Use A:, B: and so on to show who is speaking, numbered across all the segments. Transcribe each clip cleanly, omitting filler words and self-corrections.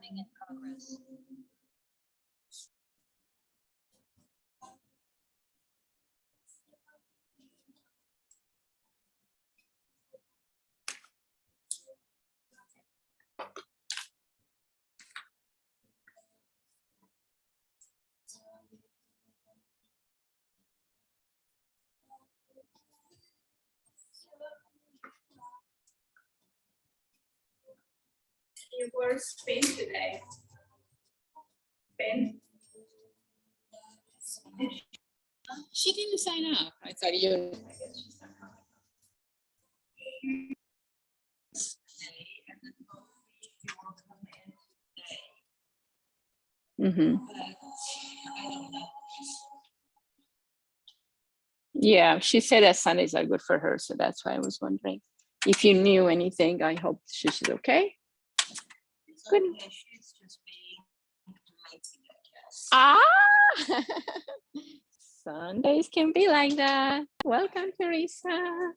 A: Recording in progress.
B: You were Spain today. Spain?
C: She didn't sign up. I thought you. Mm-hmm. Yeah, she said that Sundays are good for her, so that's why I was wondering if you knew anything. I hope she's okay. Good.
A: She's just being lazy, I guess.
C: Sundays can be like that. Welcome, Teresa.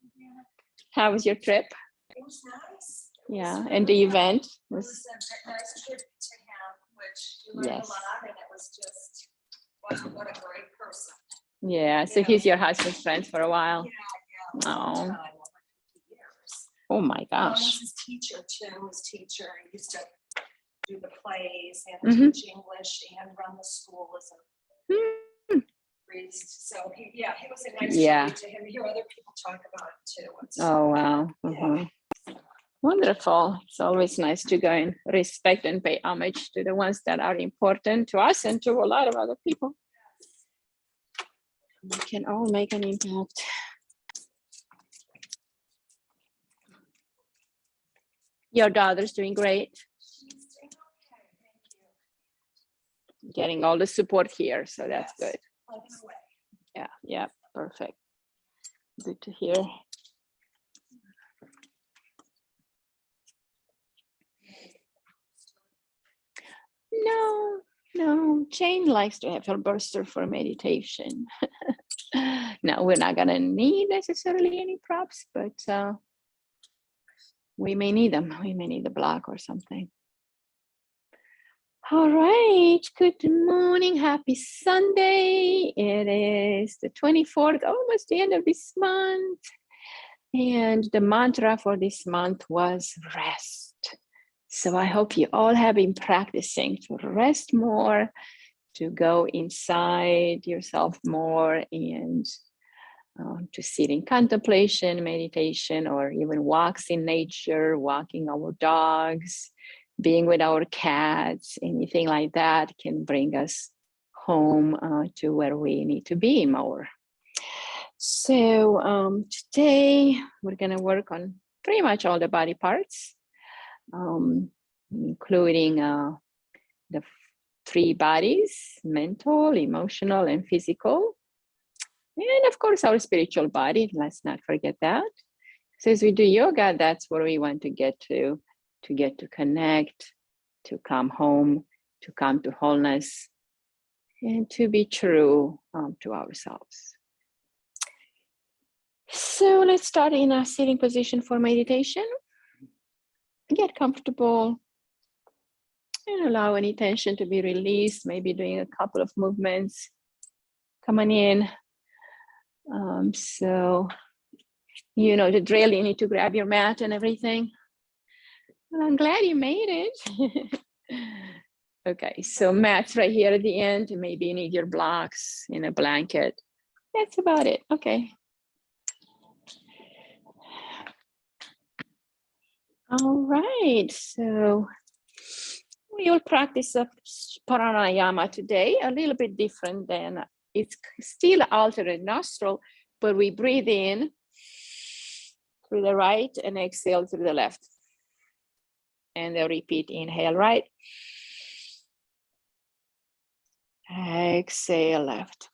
C: How was your trip?
A: It was nice.
C: Yeah, and the event was.
A: It was a nice trip to him, which we learned
C: Yes.
A: a lot, and it was just, wow, what a great person.
C: Yeah, so
A: Yeah.
C: he's your husband's friend for a while.
A: Yeah.
C: Oh.
A: Over 50 years.
C: Oh my
A: Well,
C: gosh.
A: he's his teacher too. His teacher he used to do the plays and
C: Mhm.
A: teach English and run the school as a
C: Hmm.
A: priest. So he was a nice
C: Yeah.
A: tribute to him. You hear other people talk about it too. It's,
C: Oh wow. Mhm. Wonderful. It's always nice to go and respect and pay homage to the ones that are important to us and to a lot of other people. We can all make an impact. Your daughter's doing great.
A: she's doing okay. Thank you.
C: Getting all the support here, so that's
A: Yes.
C: good.
A: Plugging away.
C: Yeah, perfect. Good to hear. No, Jane likes to have her burster for meditation. No, we're not gonna need necessarily any props, but we may need them. We may need a block or something. All right, good morning, happy Sunday. It is the 24th, almost the end of this month. And the mantra for this month was rest. So I hope you all have been practicing to rest more, to go inside yourself more, and to sit in contemplation, meditation, or even walks in nature, walking our dogs, being with our cats, anything like that can bring us home to where we need to be more. So today we're going to work on pretty much all the body parts, including the three bodies: mental, emotional, and physical. And of course, our spiritual body, let's not forget that. So as we do yoga, that's where we want to get to connect, to come home, to come to wholeness, and to be true to ourselves. So let's start in a sitting position for meditation. Get comfortable and allow any tension to be released, maybe doing a couple of movements. Come on in. So you know the drill, you need to grab your mat and everything. Well, I'm glad you made it. Okay, so mats right here at the end. Maybe you need your blocks in a blanket. That's about it. Okay. All right, so we will practice a pranayama today, a little bit different than, it's still alternate nostril, but we breathe in through the right and exhale through the left. And then repeat, inhale right, exhale left.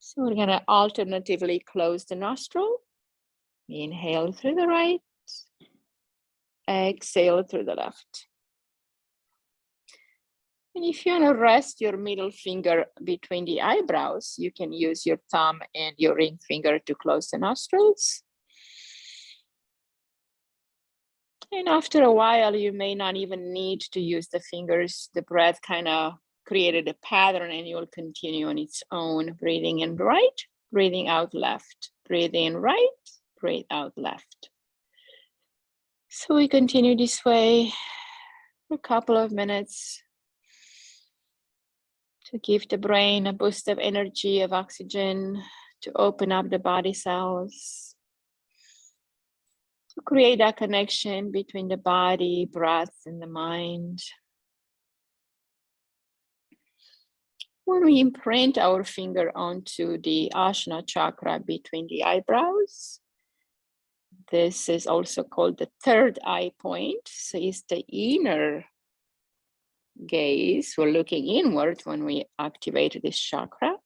C: So we're gonna alternatively close the nostril. Inhale through the right, exhale through the left. And if you want to rest your middle finger between the eyebrows, you can use your thumb and your ring finger to close the nostrils. And after a while, you may not even need to use the fingers. The breath kind of created a pattern and you'll continue on its own. Breathing in right, breathing out left. Breathe in right, breathe out left. So we continue this way for a couple of minutes to give the brain a boost of energy, of oxygen, to open up the body cells, to create that connection between the body, breath, and the mind. When we imprint our finger onto the Ajna chakra between the eyebrows, this is also called the third eye point. So it's the inner gaze. We're looking inward when we activate this chakra.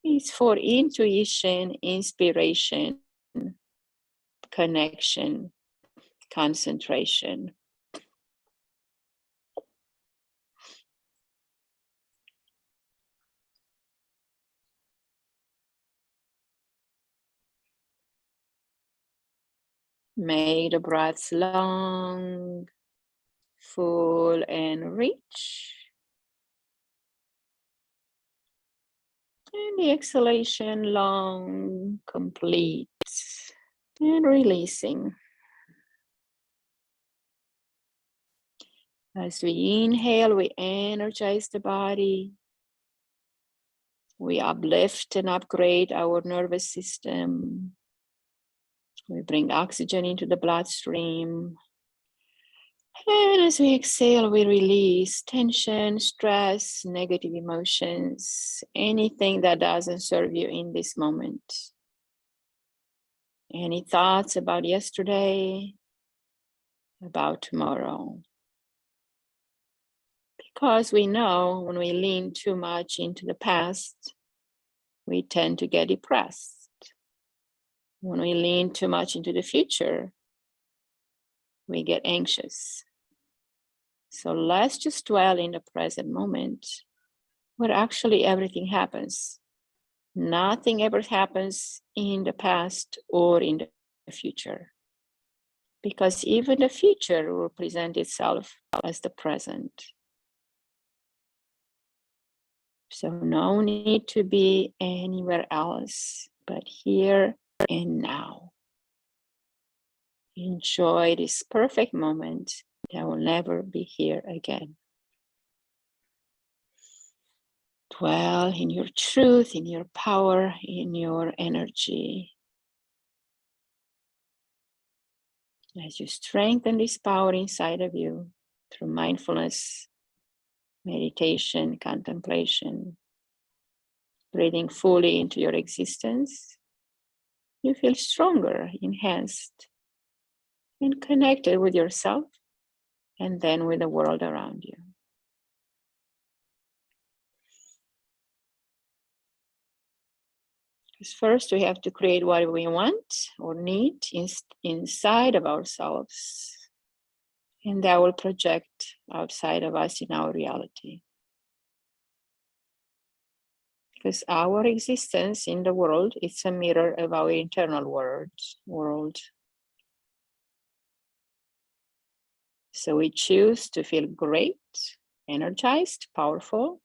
C: It's for intuition, inspiration, connection, concentration. Make the breaths long, full, and rich. And the exhalation long, complete, and releasing. As we inhale, we energize the body. We uplift and upgrade our nervous system. We bring oxygen into the bloodstream. And as we exhale, we release tension, stress, negative emotions, anything that doesn't serve you in this moment. Any thoughts about yesterday, about tomorrow. Because we know when we lean too much into the past, we tend to get depressed. When we lean too much into the future, we get anxious. So let's just dwell in the present moment where actually everything happens. Nothing ever happens in the past or in the future. Because even the future will present itself as the present. So no need to be anywhere else but here and now. Enjoy this perfect moment that will never be here again. Dwell in your truth, in your power, in your energy. As you strengthen this power inside of you through mindfulness, meditation, contemplation, breathing fully into your existence, you feel stronger, enhanced, and connected with yourself and then with the world around you. Because first we have to create what we want or need inside of ourselves, and that will project outside of us in our reality. Because our existence in the world is a mirror of our internal world. So we choose to feel great, energized, powerful,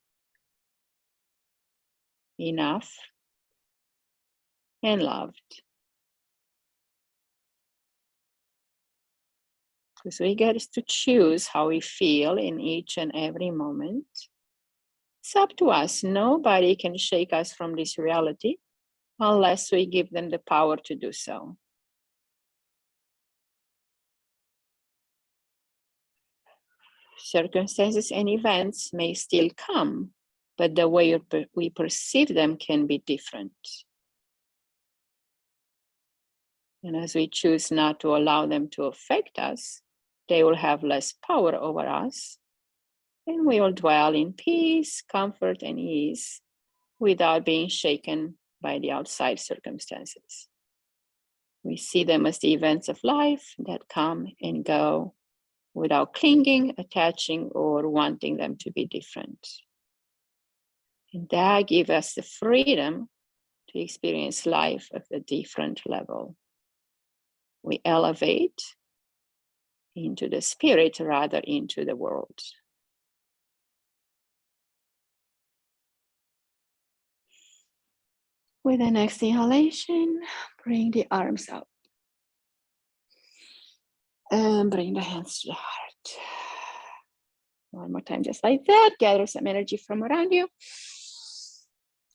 C: enough, and loved. Because we get to choose how we feel in each and every moment. It's up to us. Nobody can shake us from this reality unless we give them the power to do so. Circumstances and events may still come, but the way we perceive them can be different. And as we choose not to allow them to affect us, they will have less power over us, and we will dwell in peace, comfort, and ease without being shaken by the outside circumstances. We see them as the events of life that come and go without clinging, attaching, or wanting them to be different. And that gives us the freedom to experience life at a different level. We elevate into the spirit rather into the world. With the next inhalation, bring the arms up. And bring the hands to the heart. One more time, just like that. Gather some energy from around you.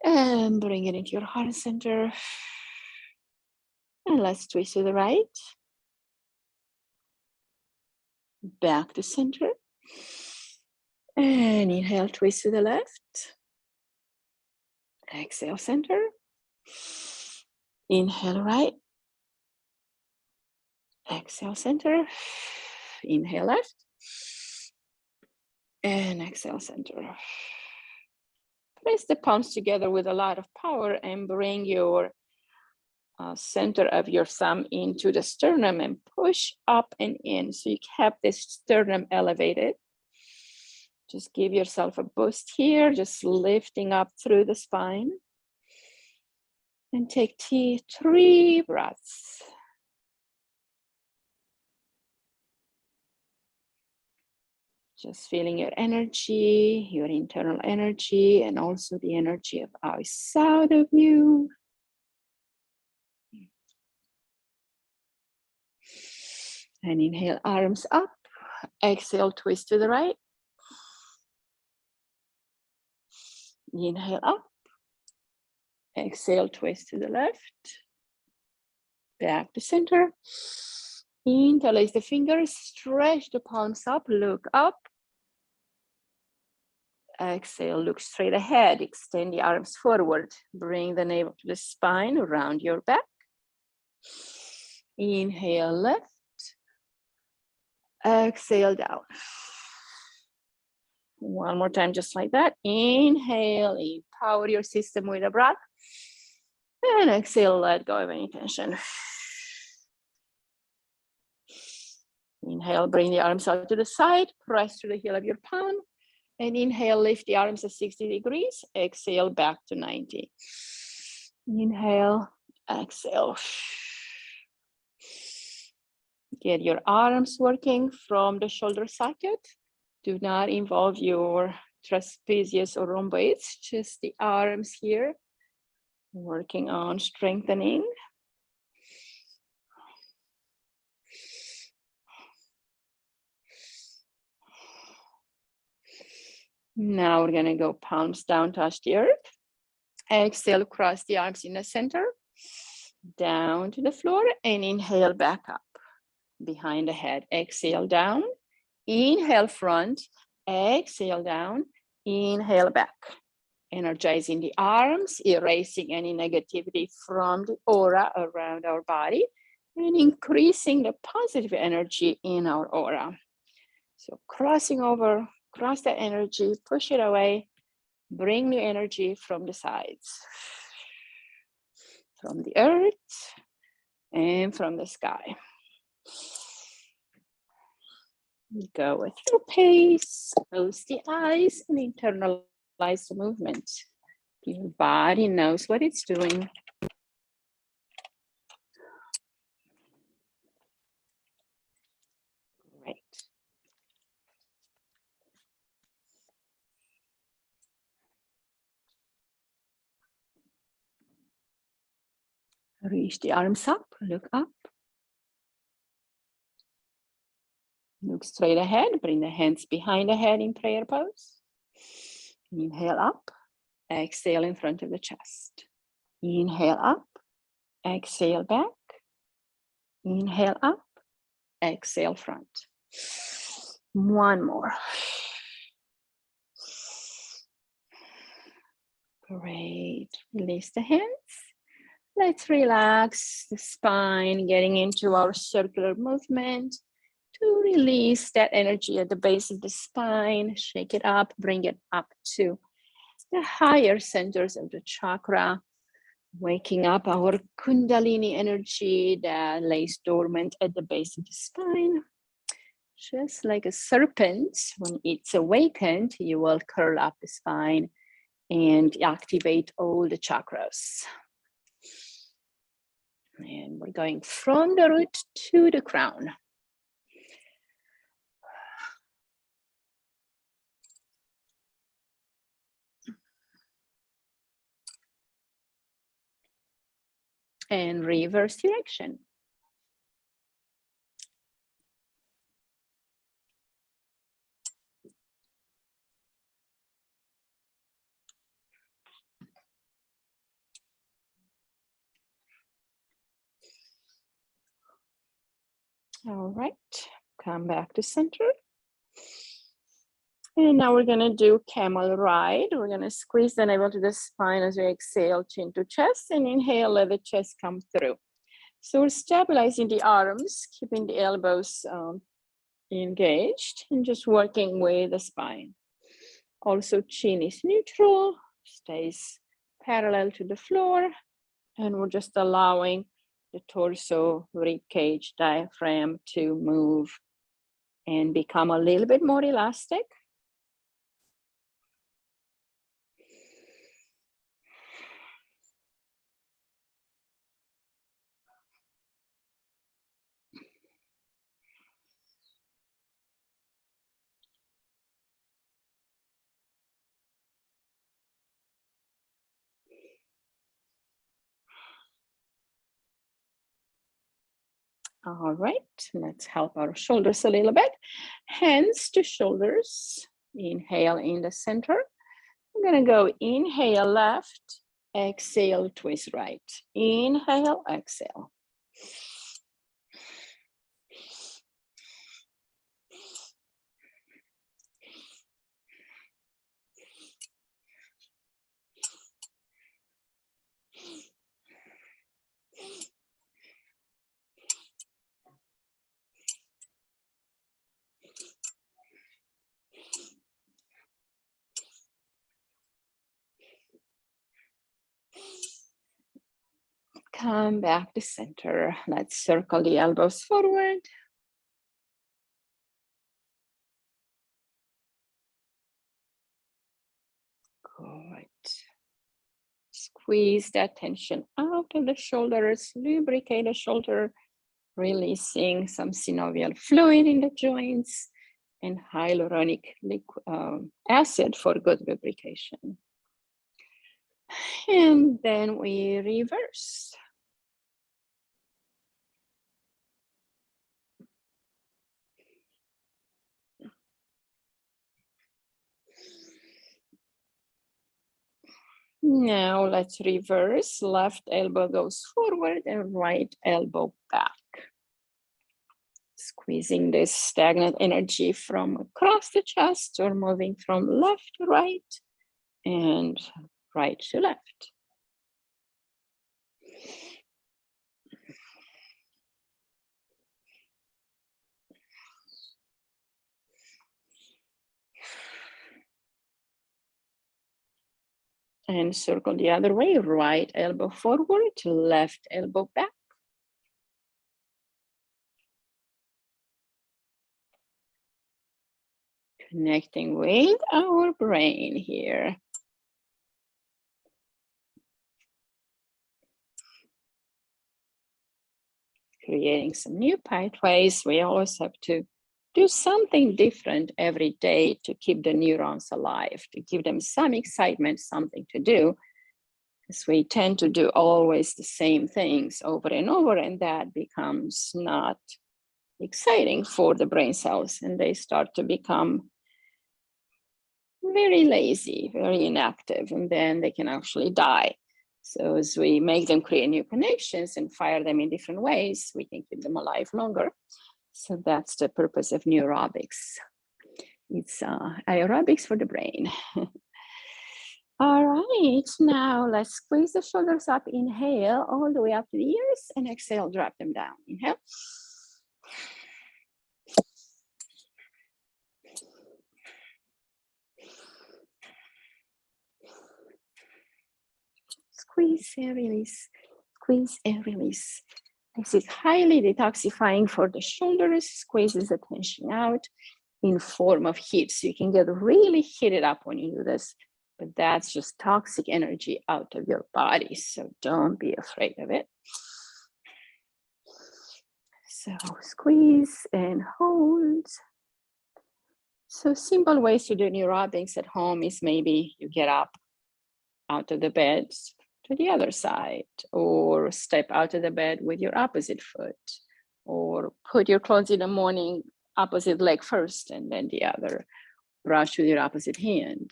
C: And bring it into your heart center. And let's twist to the right. Back to center. And inhale, twist to the left. Exhale, center. Inhale, right. Exhale, center. Inhale, left. And exhale, center. Press the palms together with a lot of power and bring your center of your thumb into the sternum and push up and in. So you have this sternum elevated. Just give yourself a boost here, just lifting up through the spine. And take 3 breaths. Just feeling your energy, your internal energy, and also the energy of outside of you. And inhale, arms up. Exhale, twist to the right. Inhale up. Exhale, twist to the left. Back to center. Interlace the fingers, stretch the palms up, look up. Exhale, look straight ahead, extend the arms forward. Bring the navel to the spine, around your back. Inhale, left. Exhale, down. One more time, just like that. Inhale, empower your system with a breath. And exhale, let go of any tension. Inhale, bring the arms out to the side, press to the heel of your palm. And inhale, lift the arms at 60 degrees. Exhale, back to 90. Inhale, exhale. Get your arms working from the shoulder socket. Do not involve your trapezius or rhomboids, just the arms here. Working on strengthening. Now we're going to go palms down, touch the earth. Exhale, cross the arms in the center. Down to the floor and inhale back up. Behind the head. Exhale down. Inhale front. Exhale down. Inhale back. Energizing the arms, erasing any negativity from the aura around our body, and increasing the positive energy in our aura. So crossing over, cross that energy, push it away, bring new energy from the sides, from the earth and from the sky. Go with your pace, close the eyes and internalize the movement. Your body knows what it's doing. Great. Reach the arms up, look up. Look straight ahead, bring the hands behind the head in prayer pose. Inhale up, exhale in front of the chest. Inhale up, exhale back. Inhale up, exhale front. One more. Great, release the hands. Let's relax the spine, getting into our circular movement. To release that energy at the base of the spine, shake it up, bring it up to the higher centers of the chakra, waking up our Kundalini energy that lays dormant at the base of the spine. Just like a serpent, when it's awakened, you will curl up the spine and activate all the chakras. And we're going from the root to the crown. and reverse direction. All right, come back to center. And now we're gonna do Camel Ride. We're gonna squeeze the navel to the spine as we exhale, chin to chest, and inhale, let the chest come through. So we're stabilizing the arms, keeping the elbows engaged, and just working with the spine. Also, chin is neutral, stays parallel to the floor, and we're just allowing the torso, rib cage, diaphragm to move and become a little bit more elastic. All right, let's help our shoulders a little bit. Hands to shoulders. Inhale in the center. I'm gonna go inhale left, exhale, twist right. Inhale, exhale. Come back to center. Let's circle the elbows forward. Good. Squeeze that tension out of the shoulders, lubricate the shoulder, releasing some synovial fluid in the joints and hyaluronic acid for good lubrication. And then we reverse. Now let's reverse. Left elbow goes forward and right elbow back. Squeezing this stagnant energy from across the chest or moving from left to right and right to left. And circle the other way, right elbow forward, left elbow back. Connecting with our brain here. Creating some new pathways. We always have to do something different every day to keep the neurons alive, to give them some excitement, something to do. Because we tend to do always the same things over and over, and that becomes not exciting for the brain cells, and they start to become very lazy, very inactive, and then they can actually die. So as we make them create new connections and fire them in different ways, we can keep them alive longer. So that's the purpose of neurobics. It's aerobics for the brain. All right, now let's squeeze the shoulders up. Inhale all the way up to the ears and exhale, drop them down. Inhale. Squeeze and release, squeeze and release. This is highly detoxifying for the shoulders, squeezes the tension out in form of heat. So you can get really heated up when you do this, but that's just toxic energy out of your body. So don't be afraid of it. So squeeze and hold. So simple ways to do neurobics at home is maybe you get up out of the bed, to the other side, or step out of the bed with your opposite foot, or put your clothes in the morning, opposite leg first and then the other. Brush with your opposite hand.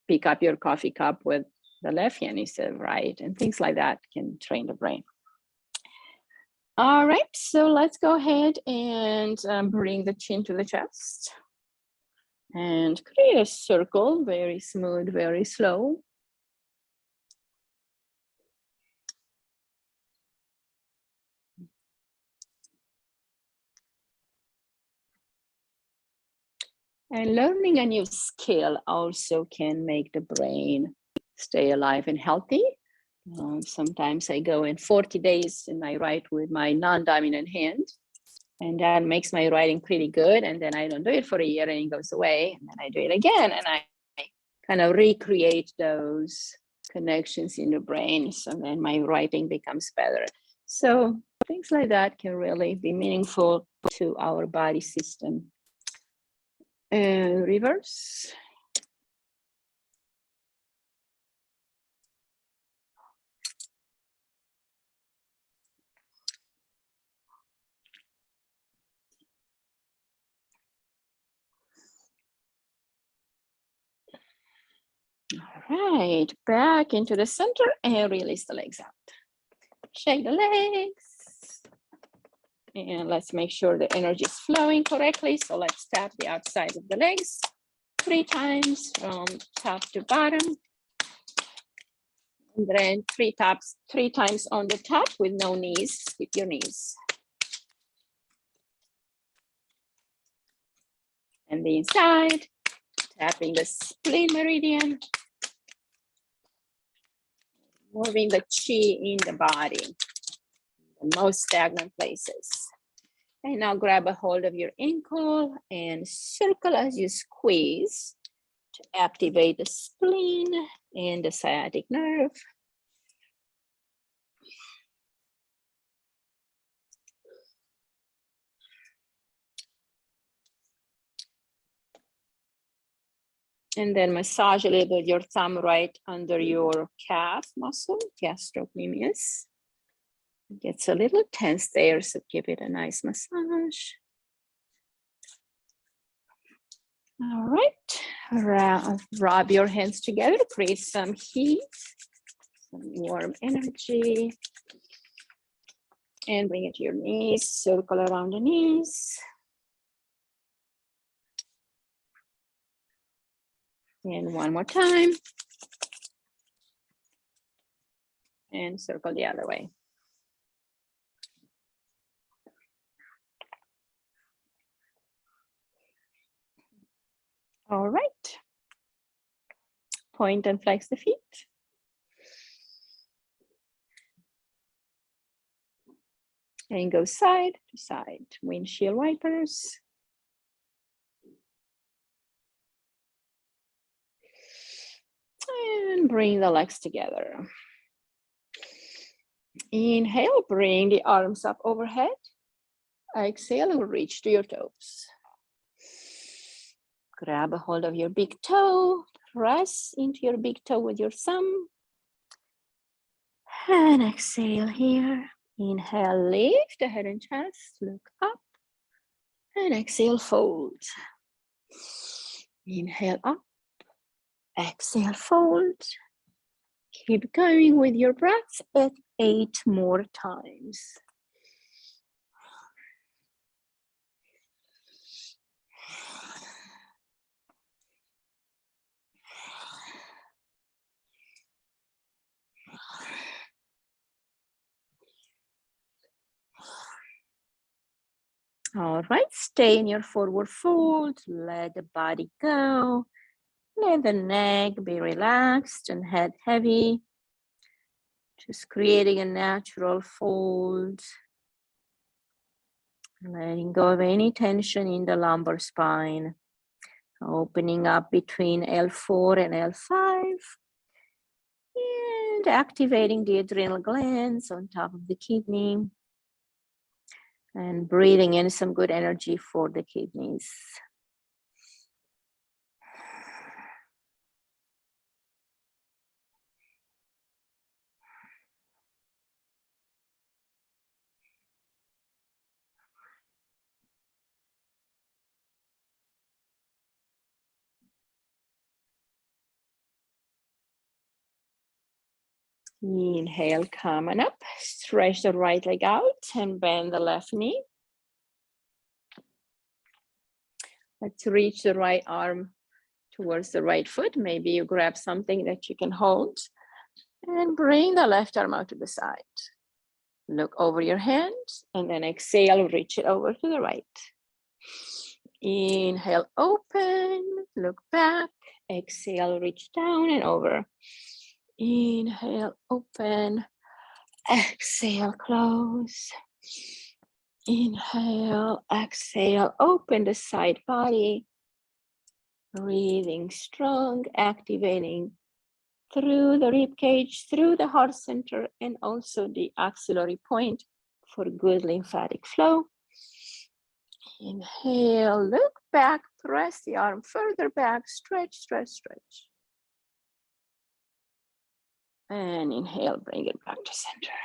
C: Pick up your coffee cup with the left hand instead of right, and things like that can train the brain. All right, so let's go ahead and bring the chin to the chest and create a circle, very smooth, very slow. And learning a new skill also can make the brain stay alive and healthy. Sometimes I go in 40 days and I write with my non-dominant hand, and that makes my writing pretty good. And then I don't do it for a year and it goes away. And then I do it again and I kind of recreate those connections in the brain. So then my writing becomes better. So things like that can really be meaningful to our body system. And reverse. All right, back into the center and release the legs out. Shake the legs. And let's make sure the energy is flowing correctly. So let's tap the outside of the legs 3 times from top to bottom. And then 3 times on the top with no knees. Skip your knees. And the inside, tapping the spleen meridian. Moving the chi in the body, the most stagnant places. And now grab a hold of your ankle and circle as you squeeze to activate the spleen and the sciatic nerve. And then massage a little bit your thumb right under your calf muscle, gastrocnemius. It gets a little tense there, so give it a nice massage. All right, rub your hands together to create some heat, some warm energy. And bring it to your knees, circle around the knees. And one more time. And circle the other way. All right. Point and flex the feet. And go side to side, windshield wipers. And bring the legs together. Inhale, bring the arms up overhead. Exhale and reach to your toes. Grab a hold of your big toe. Press into your big toe with your thumb. And exhale here. Inhale, lift the head and chest, look up. And exhale, fold. Inhale up. Exhale, fold. Keep going with your breath at 8 more times. All right, stay in your forward fold. Let the body go. Let the neck be relaxed and head heavy. Just creating a natural fold. Letting go of any tension in the lumbar spine. Opening up between L4 and L5. And activating the adrenal glands on top of the kidney. And breathing in some good energy for the kidneys. Inhale, come on up. Stretch the right leg out and bend the left knee. Let's reach the right arm towards the right foot. Maybe you grab something that you can hold and bring the left arm out to the side. Look over your hand and then exhale, reach it over to the right. Inhale, open, look back. Exhale, reach down and over. Inhale, open. Exhale, close. Inhale, exhale, open the side body. Breathing strong, activating through the rib cage, through the heart center, and also the axillary point for good lymphatic flow. Inhale, look back, press the arm further back, stretch, stretch, stretch. And inhale, bring it back to center.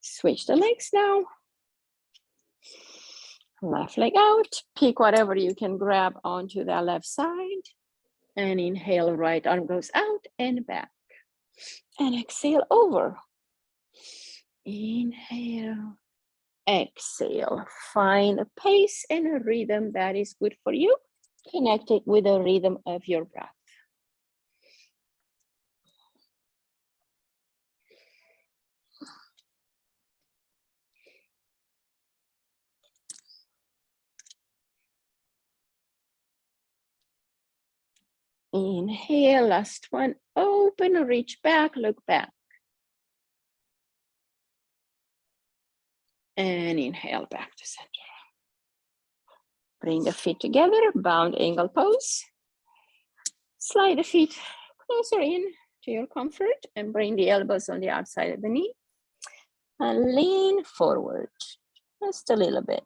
C: Switch the legs now. Left leg out, pick whatever you can grab onto the left side. And inhale, right arm goes out and back. And exhale over. Inhale, exhale. Find a pace and a rhythm that is good for you. Connect it with the rhythm of your breath. Inhale, last one. Open, reach back, look back. And inhale, back to center. Bring the feet together, bound angle pose. Slide the feet closer in to your comfort and bring the elbows on the outside of the knee. And lean forward, just a little bit.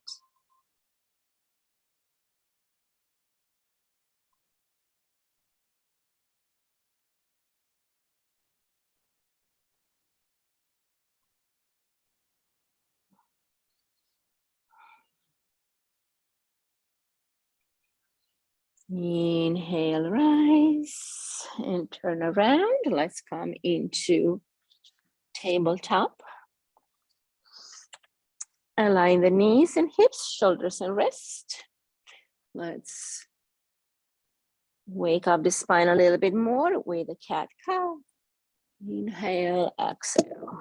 C: Inhale, rise and turn around. Let's come into tabletop. Align the knees and hips, shoulders and wrists. Let's wake up the spine a little bit more with a cat-cow. Inhale, exhale.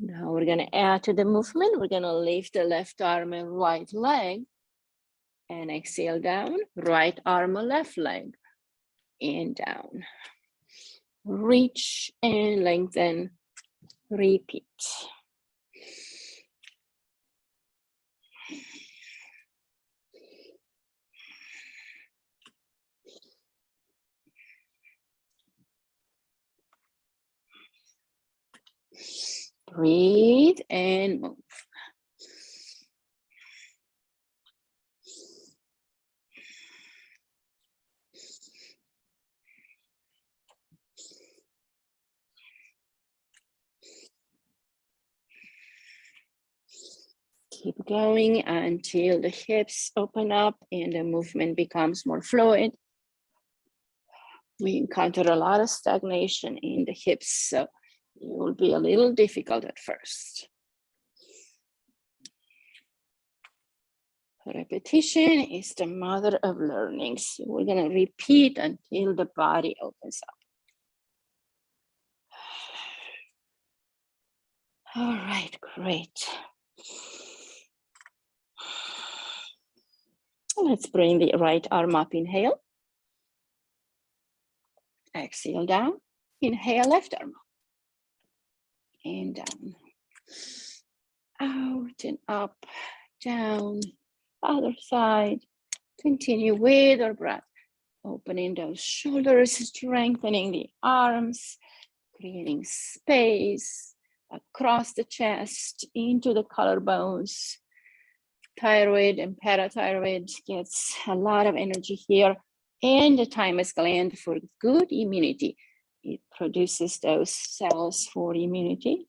C: Now we're going to add to the movement. We're going to lift the left arm and right leg and exhale down. Right arm and left leg and down. Reach and lengthen. Repeat. Breathe and move. Keep going until the hips open up and the movement becomes more fluid. We encounter a lot of stagnation in the hips, so it will be a little difficult at first. Repetition is the mother of learning. So we're going to repeat until the body opens up. All right, great. Let's bring the right arm up, inhale. Exhale down, inhale, left arm up. And down. Out and up, down, other side. Continue with our breath. Opening those shoulders, strengthening the arms, creating space across the chest, into the collarbones. Thyroid and parathyroid gets a lot of energy here, and the thymus gland for good immunity. It produces those cells for immunity.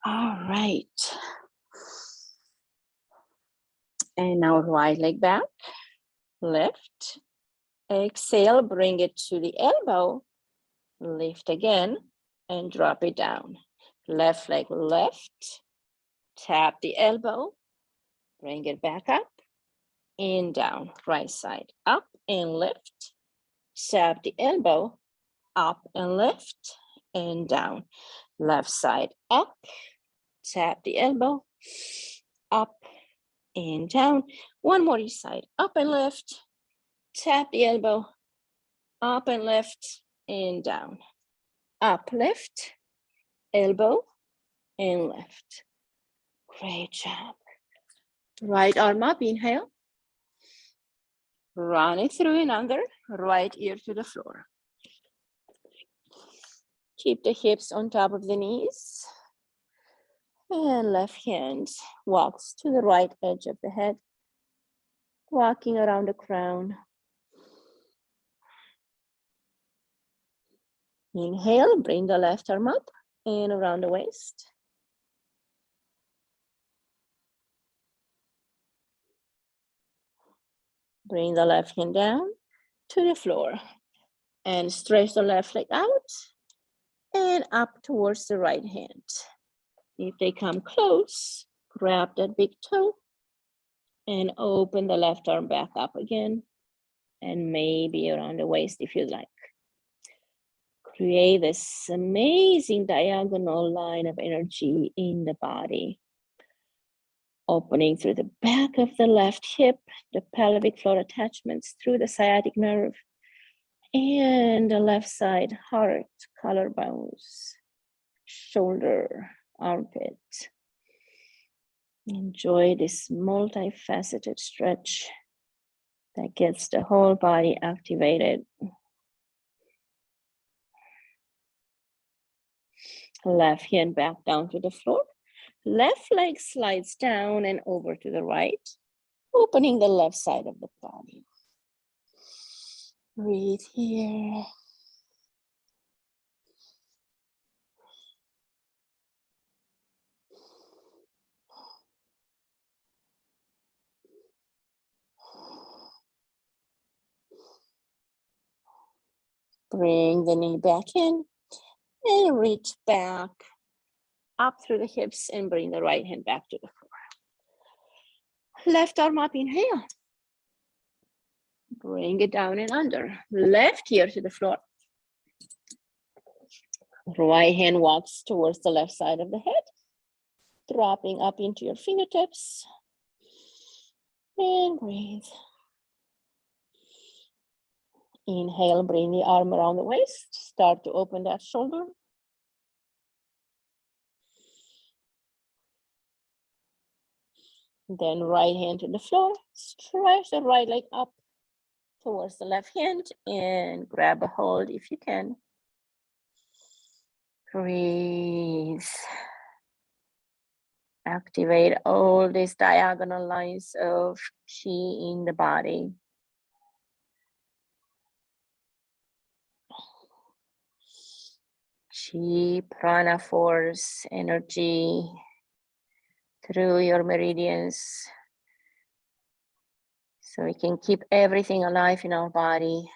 C: All right. And now right leg back, lift. Exhale, bring it to the elbow. Lift again and drop it down. Left leg left. Tap the elbow. Bring it back up and down. Right side up and lift. Tap the elbow. Up and lift and down. Left side up. Tap the elbow. Up and down. One more each side. Up and left. Tap the elbow. Up and left and down. Up, lift, elbow, and left. Great job. Right arm up, inhale. Run it through and under, right ear to the floor. Keep the hips on top of the knees. And left hand walks to the right edge of the head, walking around the crown. Inhale, bring the left arm up and around the waist. Bring the left hand down to the floor and stretch the left leg out and up towards the right hand. If they come close, grab that big toe and open the left arm back up again and maybe around the waist if you like. Create this amazing diagonal line of energy in the body. Opening through the back of the left hip, the pelvic floor attachments through the sciatic nerve, and the left side heart, collarbones, shoulder, armpit. Enjoy this multifaceted stretch that gets the whole body activated. Left hand back down to the floor. Left leg slides down and over to the right, opening the left side of the body. Breathe here. Bring the knee back in and reach back up through the hips and bring the right hand back to the floor. Left arm up, inhale. Bring it down and under. Left ear to the floor. Right hand walks towards the left side of the head, dropping up into your fingertips. And breathe. Inhale, bring the arm around the waist. Start to open that shoulder. Then right hand to the floor. Stretch the right leg up towards the left hand and grab a hold if you can. Breathe. Activate all these diagonal lines of chi in the body. Chi, prana force, energy through your meridians. So we can keep everything alive in our body.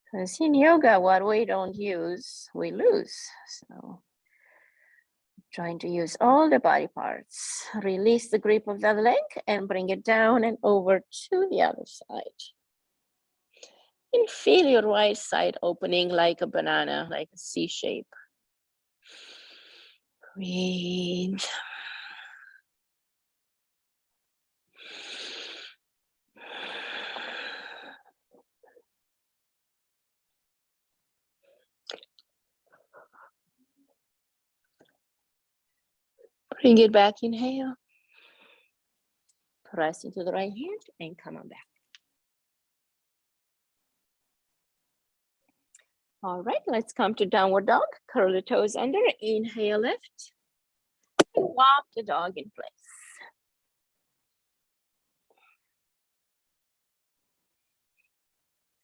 C: Because in yoga, what we don't use, we lose. So trying to use all the body parts. Release the grip of the leg and bring it down and over to the other side. And feel your right side opening like a banana, like a C shape. Breathe. Bring it back, inhale. Press into the right hand and come on back. All right, let's come to downward dog. Curl the toes under, inhale, lift. And walk the dog in place.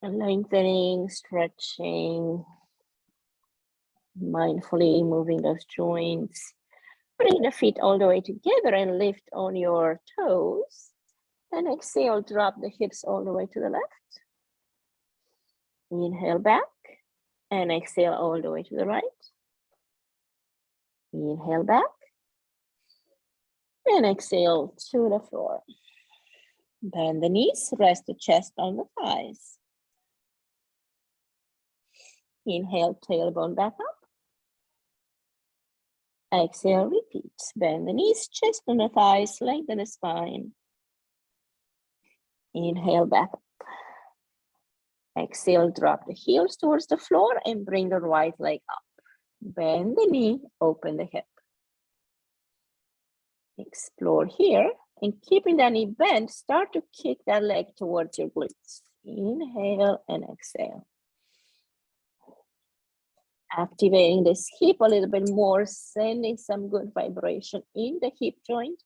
C: Lengthening, stretching, mindfully moving those joints. Bring the feet all the way together and lift on your toes. And exhale, drop the hips all the way to the left. Inhale back and exhale all the way to the right. Inhale back and exhale to the floor. Bend the knees, rest the chest on the thighs. Inhale, tailbone back up. Exhale, repeat. Bend the knees, chest on the thighs, lengthen the spine. Inhale, back up. Exhale, drop the heels towards the floor and bring the right leg up. Bend the knee, open the hip. Explore here, and keeping the knee bent, start to kick that leg towards your glutes. Inhale and exhale. Activating this hip a little bit more, sending some good vibration in the hip joint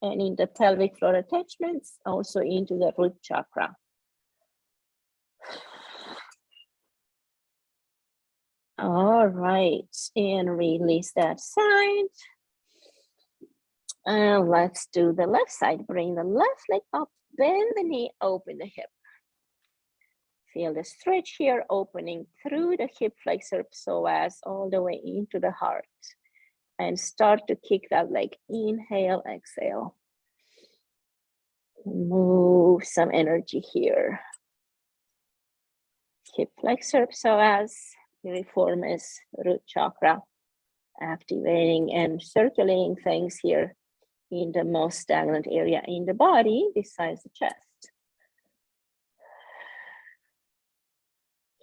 C: and in the pelvic floor attachments, also into the root chakra. All right, and release that side. And let's do the left side. Bring the left leg up, bend the knee, open the hip. Feel the stretch here, opening through the hip flexor psoas all the way into the heart. And start to kick that leg. Inhale, exhale. Move some energy here. Hip flexor psoas, piriformis, root chakra. Activating and circulating things here in the most stagnant area in the body besides the chest.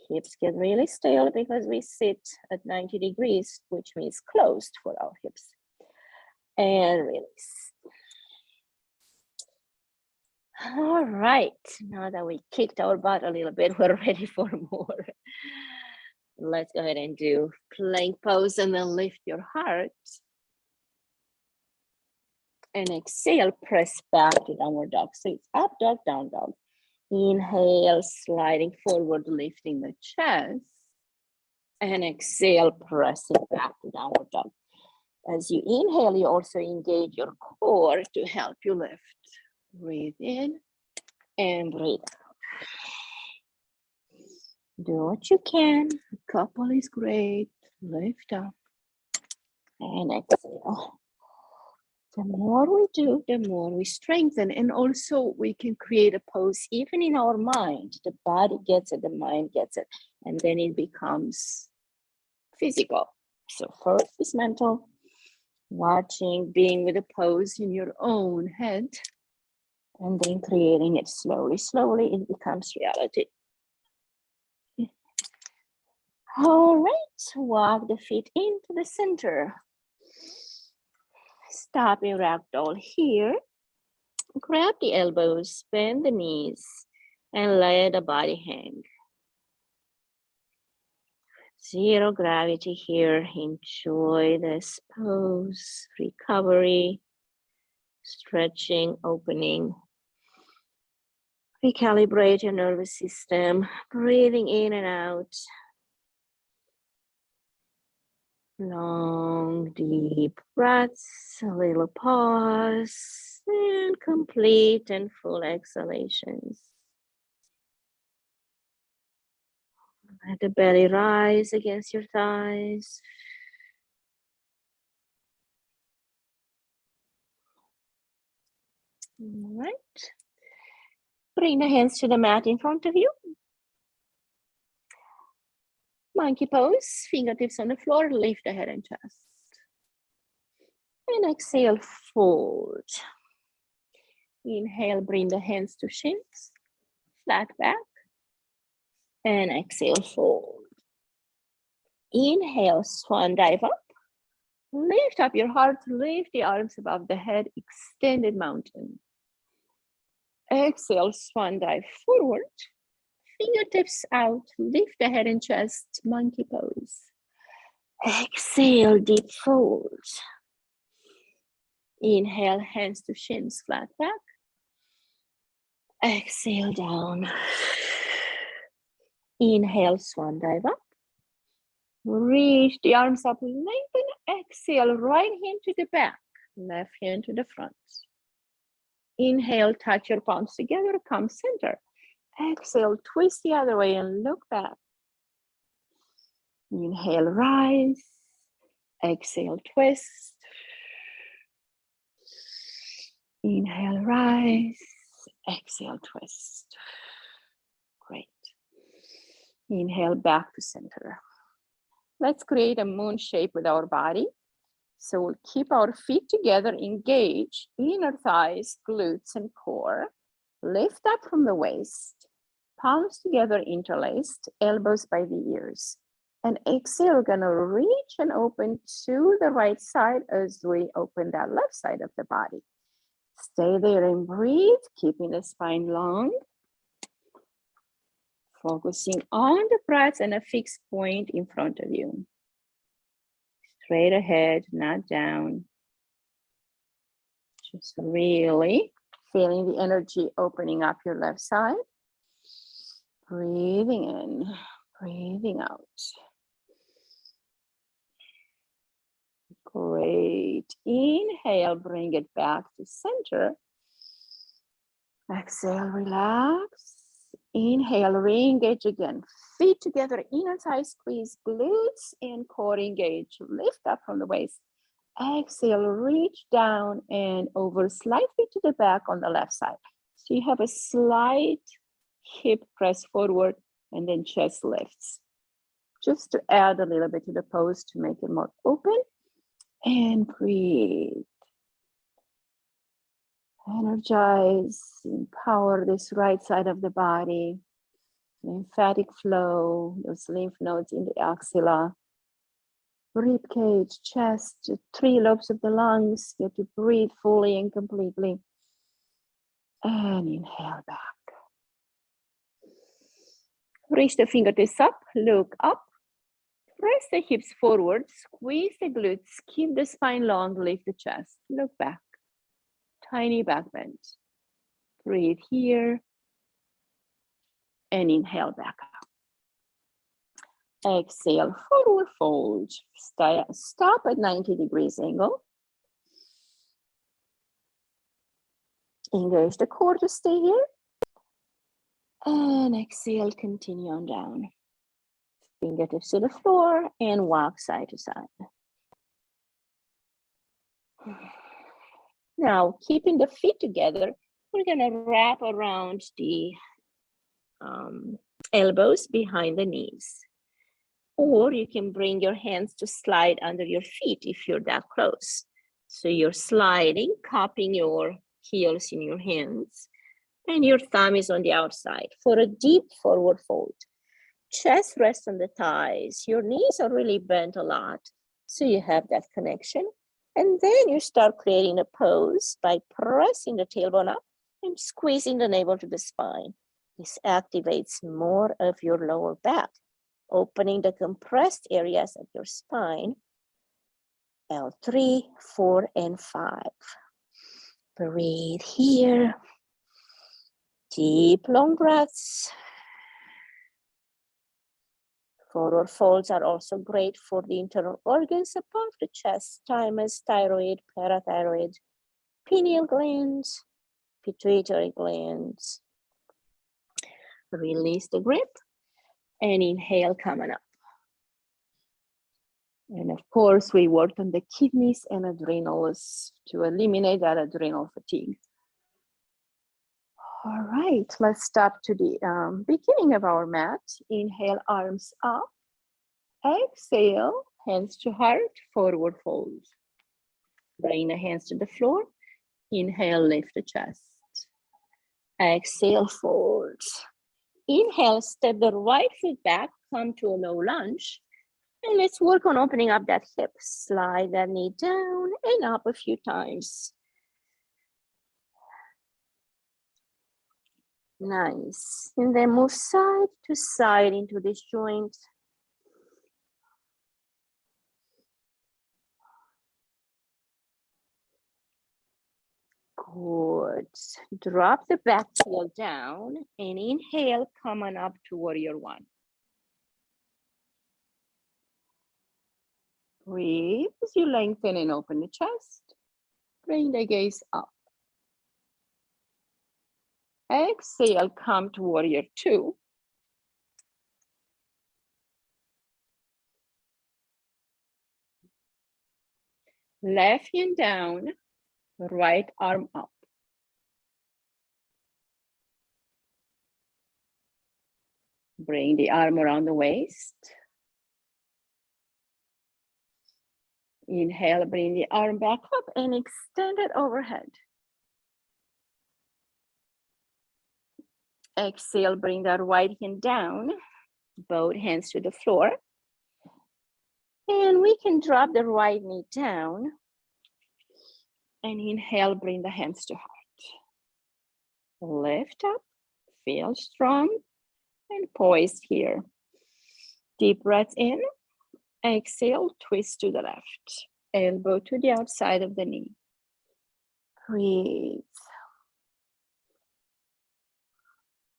C: Hips get really still because we sit at 90 degrees, which means closed for our hips. And release. All right, now that we kicked our butt a little bit, we're ready for more. Let's go ahead and do plank pose and then lift your heart. And exhale, press back to downward dog. So it's up dog, down dog. Inhale, sliding forward, lifting the chest. And exhale, pressing back to downward dog. As you inhale, you also engage your core to help you lift. Breathe in and breathe out. Do what you can. A couple is great. Lift up and exhale. The more we do, the more we strengthen. And also we can create a pose even in our mind. The body gets it, the mind gets it. And then it becomes physical. So first is mental, watching, being with a pose in your own head, and then creating it slowly, slowly, it becomes reality. All right, walk the feet into the center. Stop in ragdoll here. Grab the elbows, bend the knees, and let the body hang. Zero gravity here. Enjoy this pose, recovery, stretching, opening. Recalibrate your nervous system, breathing in and out. Long, deep breaths, a little pause, and complete and full exhalations. Let the belly rise against your thighs. All right. Bring the hands to the mat in front of you. Monkey pose, fingertips on the floor, lift the head and chest. And exhale, fold. Inhale, bring the hands to shins, flat back. And exhale, fold. Inhale, swan dive up. Lift up your heart, lift the arms above the head, extended mountain. Exhale, swan dive forward. Fingertips out, lift the head and chest, monkey pose. Exhale, deep fold. Inhale, hands to shins, flat back. Exhale, down. Inhale, swan dive up. Reach the arms up, lengthen, exhale, right hand to the back, left hand to the front. Inhale, touch your palms together, come center. Exhale, twist the other way and look back. Inhale, rise. Exhale, twist. Inhale, rise. Exhale, twist. Great. Inhale, back to center. Let's create a moon shape with our body. So we'll keep our feet together, engage inner thighs, glutes, and core. Lift up from the waist, palms together interlaced, elbows by the ears. And exhale, we're gonna reach and open to the right side as we open that left side of the body. Stay there and breathe, keeping the spine long. Focusing on the breath and a fixed point in front of you. Straight ahead, not down. Just really feeling the energy opening up your left side. Breathing in, breathing out. Great. Inhale, bring it back to center. Exhale, relax. Inhale, re-engage again. Feet together, inner thigh squeeze, glutes and core engage. Lift up from the waist. Exhale, reach down and over slightly to the back on the left side. So you have a slight hip press forward and then chest lifts. Just to add a little bit to the pose to make it more open. And breathe. Energize, empower this right side of the body. Lymphatic flow, those lymph nodes in the axilla. Rib cage, chest, 3 lobes of the lungs. Get to breathe fully and completely. And inhale back. Reach the fingertips up, look up. Press the hips forward, squeeze the glutes, keep the spine long, lift the chest. Look back. Tiny back bend. Breathe here. And inhale back up. Exhale, forward fold. Stop at 90 degrees angle. Engage the core to stay here. And exhale, continue on down. Fingertips to the floor and walk side to side. Now, keeping the feet together, we're gonna wrap around the elbows behind the knees. Or you can bring your hands to slide under your feet if you're that close. So you're sliding, cupping your heels in your hands, and your thumb is on the outside for a deep forward fold. Chest rests on the thighs. Your knees are really bent a lot, so you have that connection. And then you start creating a pose by pressing the tailbone up and squeezing the navel to the spine. This activates more of your lower back, opening the compressed areas of your spine. L3, 4, and 5. Breathe here. Deep, long breaths. Forward folds are also great for the internal organs above the chest: thymus, thyroid, parathyroid, pineal glands, pituitary glands. Release the grip and inhale, coming up. And of course, we worked on the kidneys and adrenals to eliminate that adrenal fatigue. All right, let's stop to the beginning of our mat. Inhale, arms up. Exhale, hands to heart, forward fold. Bring the hands to the floor. Inhale, lift the chest. Exhale, fold. Inhale, step the right foot back, come to a low lunge. And let's work on opening up that hip. Slide that knee down and up a few times. Nice. And then move side to side into this joint. Good. Drop the back heel down and inhale, come on up to warrior one. Breathe as you lengthen and open the chest. Bring the gaze up. Exhale, come to warrior two. Left hand down, right arm up. Bring the arm around the waist. Inhale, bring the arm back up and extend it overhead. Exhale, bring that right hand down, both hands to the floor. And we can drop the right knee down. And inhale, bring the hands to heart. Lift up, feel strong, and poised here. Deep breath in. Exhale, twist to the left. Elbow to the outside of the knee. Breathe.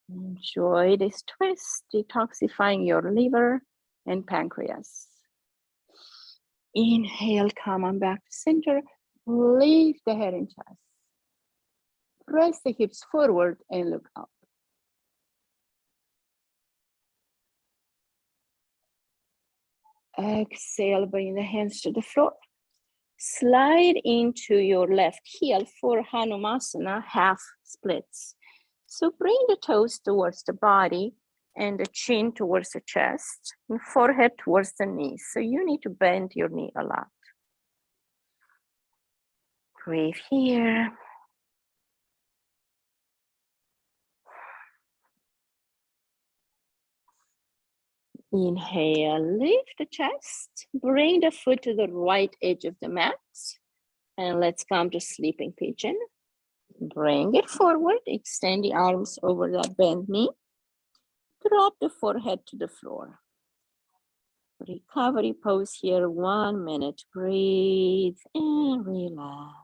C: Enjoy this twist, detoxifying your liver and pancreas. Inhale, come on back to center. Lift the head and chest. Press the hips forward and look up. Exhale, bring the hands to the floor. Slide into your left heel for Hanumasana, half splits. So bring the toes towards the body and the chin towards the chest and forehead towards the knees. So you need to bend your knee a lot. Breathe here. Inhale, lift the chest. Bring the foot to the right edge of the mat. And let's come to sleeping pigeon. Bring it forward. Extend the arms over that bent knee. Drop the forehead to the floor. Recovery pose here, 1 minute. Breathe and relax.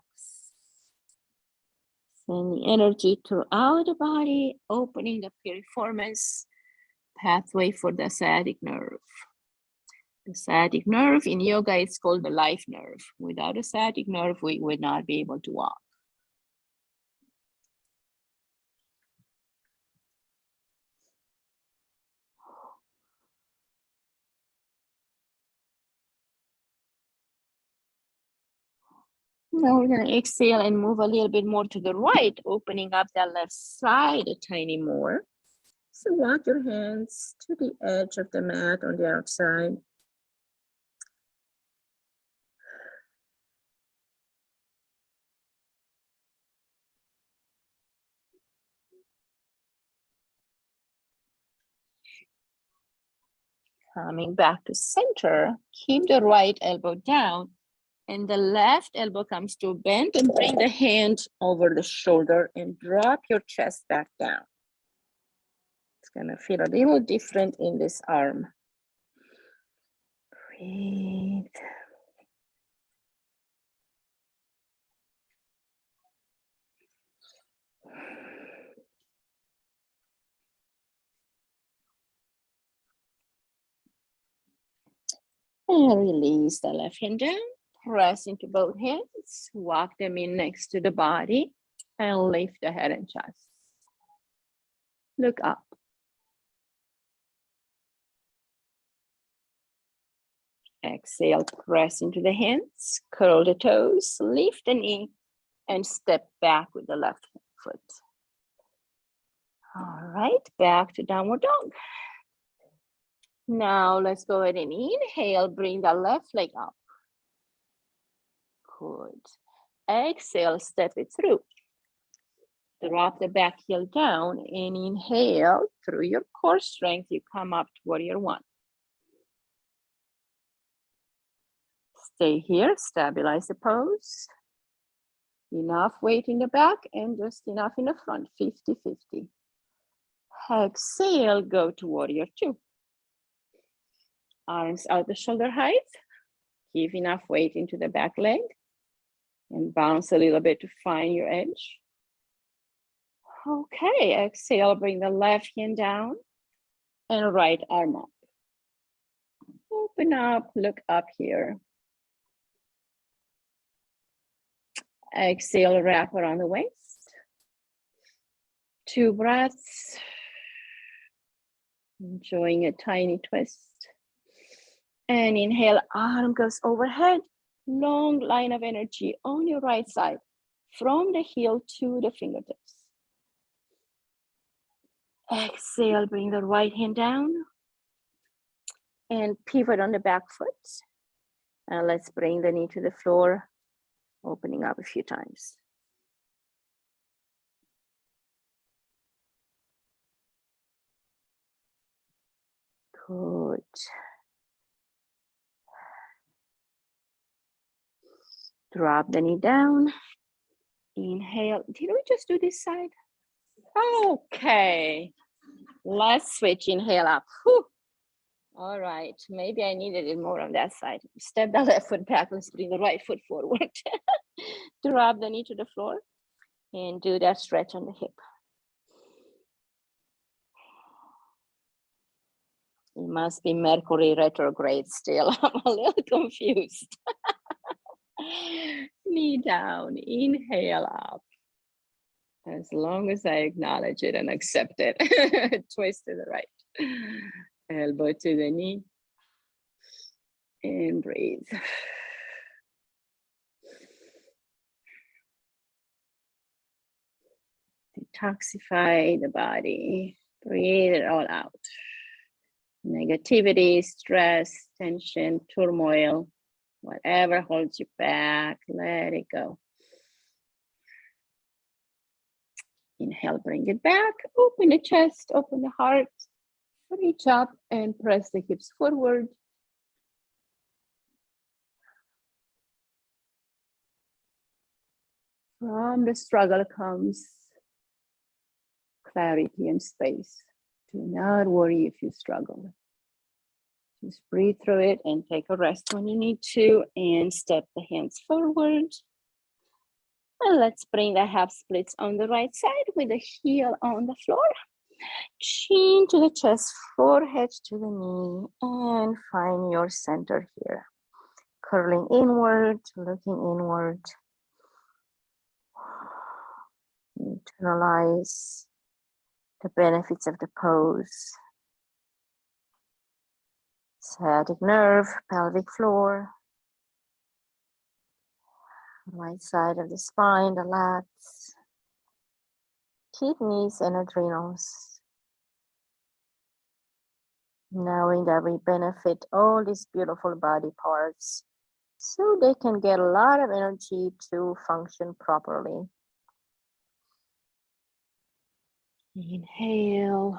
C: Send the energy throughout the body, opening the piriformis pathway for the sciatic nerve. The sciatic nerve in yoga is called the life nerve. Without a sciatic nerve, we would not be able to walk. Now we're going to exhale and move a little bit more to the right, opening up that left side a tiny more. So walk your hands to the edge of the mat on the outside. Coming back to center, keep the right elbow down and the left elbow comes to a bend and bring the hand over the shoulder and drop your chest back down. It's gonna feel a little different in this arm. Breathe. And release the left hand down. Press into both hands. Walk them in next to the body and lift the head and chest. Look up. Exhale, press into the hands, curl the toes, lift the knee, and step back with the left foot. All right, back to downward dog. Now let's go ahead and inhale, bring the left leg up. Good. Exhale, step it through. Drop the back heel down and inhale through your core strength. You come up to warrior one. Stay here, stabilize the pose. Enough weight in the back and just enough in the front, 50-50. Exhale, go to warrior two. Arms out the shoulder height. Give enough weight into the back leg and bounce a little bit to find your edge. Okay, exhale, bring the left hand down and right arm up. Open up, look up here. Exhale, wrap around the waist. 2 breaths. Enjoying a tiny twist. And inhale, arm goes overhead. Long line of energy on your right side from the heel to the fingertips. Exhale, bring the right hand down and pivot on the back foot. And let's bring the knee to the floor, opening up a few times. Good. Drop the knee down. Inhale. Did we just do this side? Okay. Let's switch. Inhale up. Whew. All right. Maybe I needed it more on that side. Step the left foot back. Let's bring the right foot forward. Drop the knee to the floor and do that stretch on the hip. It must be Mercury retrograde still. I'm a little confused. Knee down, inhale up. As long as I acknowledge it and accept it. Twist to the right. Elbow to the knee. And breathe. Detoxify the body. Breathe it all out. Negativity, stress, tension, turmoil, whatever holds you back, let it go. Inhale, bring it back, open the chest, open the heart, reach up and press the hips forward. From the struggle comes clarity and space. Do not worry if you struggle. Just breathe through it and take a rest when you need to and step the hands forward. And let's bring the half splits on the right side with the heel on the floor. Chin to the chest, forehead to the knee, and find your center here. Curling inward, looking inward. Internalize the benefits of the pose. Sciatic nerve, pelvic floor. Right side of the spine, the lats. Kidneys and adrenals. Knowing that we benefit all these beautiful body parts so they can get a lot of energy to function properly. Inhale,